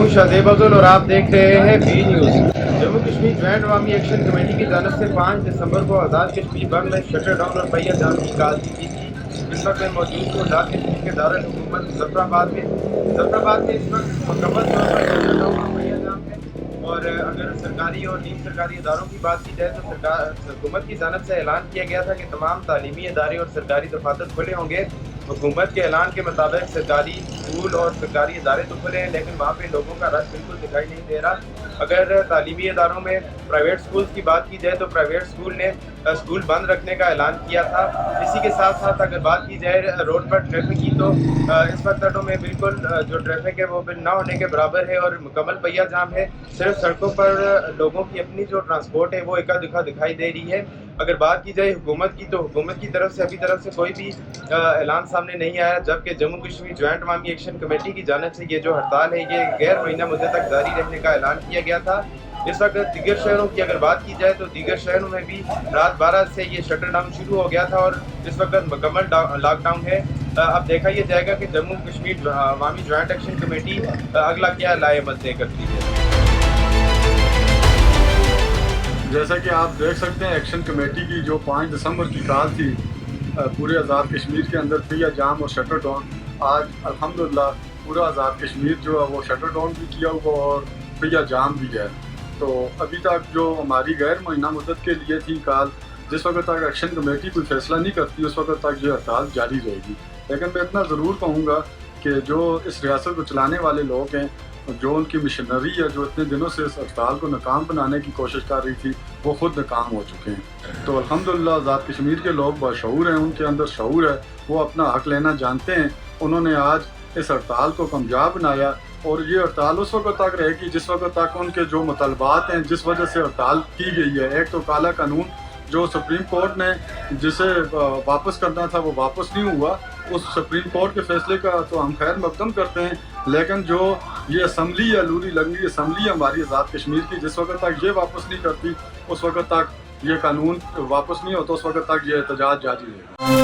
ہوں شاہزیب افضل اور آپ دیکھ رہے ہیں B news. Jammu Kashmir joint عوامی ایکشن کمیٹی کی جانب سے 5 دسمبر کو آزاد کشمیر بند میں شٹر ڈاؤن اور پہیہ جام کی کال دی گئی تھی۔ اس وقت میں موجود ہوں آزاد کشمیر کے دارالحکومت ظفر آباد میں اس وقت مکمل طور پر شٹر ڈاؤن اور پہیہ جام ہے، اور اگر سرکاری اور نیم سرکاری اداروں کی بات کی جائے تو حکومت کی جانب سے اعلان کیا گیا تھا کہ تمام تعلیمی ادارے اور سرکاری دفاتر کھلے ہوں گے۔ حکومت کے اعلان کے مطابق سرکاری اسکول اور سرکاری ادارے تو کھلے ہیں، لیکن وہاں پہ لوگوں کا رش بالکل دکھائی نہیں دے رہا۔ اگر تعلیمی اداروں میں پرائیویٹ اسکولس کی بات کی جائے تو پرائیویٹ اسکول نے اسکول بند رکھنے کا اعلان کیا تھا۔ اسی کے ساتھ ساتھ اگر بات کی جائے روڈ پر ٹریفک کی تو اس وقت میں بالکل جو ٹریفک ہے وہ نہ ہونے کے برابر ہے اور مکمل پہیہ جام ہے۔ صرف سڑکوں پر لوگوں کی اپنی جو ٹرانسپورٹ ہے وہ اکا دکھا دکھائی دے رہی ہے۔ اگر بات کی جائے حکومت کی تو حکومت کی طرف سے کوئی بھی اعلان سامنے نہیں آیا، جبکہ جموں کشمیر جوائنٹ عوامی ایکشن کمیٹی کی جانب سے یہ جو ہڑتال ہے یہ غیر مہینہ مدت تک جاری رہنے کا اعلان کیا گیا تھا۔ اس وقت دیگر شہروں کی اگر بات کی جائے تو دیگر شہروں میں بھی رات 12 سے یہ شٹر ڈاؤن شروع ہو گیا تھا اور اس وقت مکمل لاک ڈاؤن ہے۔ اب دیکھا یہ جائے گا کہ جموں کشمیر عوامی جوائنٹ ایکشن کمیٹی اگلا کیا لائے عمل طے کرتی ہے۔ جیسا کہ آپ دیکھ سکتے ہیں ایکشن کمیٹی کی جو 5 دسمبر کی کال تھی پورے آزاد کشمیر کے اندر پہیہ جام اور شٹر ڈاؤن، آج الحمدللہ پورا آزاد کشمیر جو ہے وہ شٹر ڈاؤن بھی کیا ہوا اور پہیہ جام بھی ہے۔ تو ابھی تک جو ہماری غیر مہینہ مدت کے لیے تھی کال، جس وقت تک ایکشن کمیٹی کوئی فیصلہ نہیں کرتی اس وقت تک یہ ہڑتال جاری رہے گی۔ لیکن میں اتنا ضرور کہوں گا کہ جو اس ریاست کو چلانے والے لوگ ہیں، جو ان کی مشنری ہے جو اتنے دنوں سے اس ہڑتال کو ناکام بنانے کی کوشش کر رہی تھی، وہ خود ناکام ہو چکے ہیں۔ تو الحمدللہ آزاد کشمیر کے لوگ باشعور ہیں، ان کے اندر شعور ہے، وہ اپنا حق لینا جانتے ہیں۔ انہوں نے آج اس ہڑتال کو کامیاب بنایا اور یہ ہڑتال اس وقت تک رہے گی جس وقت تک ان کے جو مطالبات ہیں جس وجہ سے ہڑتال کی گئی ہے، ایک تو کالا قانون جو سپریم کورٹ نے جسے واپس کرنا تھا وہ واپس نہیں ہوا، اس سپریم کورٹ کے فیصلے کا تو ہم خیر مقدم کرتے ہیں، لیکن جو یہ اسمبلی ہے، لوری لنگڑی اسمبلی ہے ہماری آزاد کشمیر کی، جس وقت تک یہ واپس نہیں کرتی اس وقت تک یہ قانون واپس نہیں ہوتا، اس وقت تک یہ احتجاج جاری رہے گا۔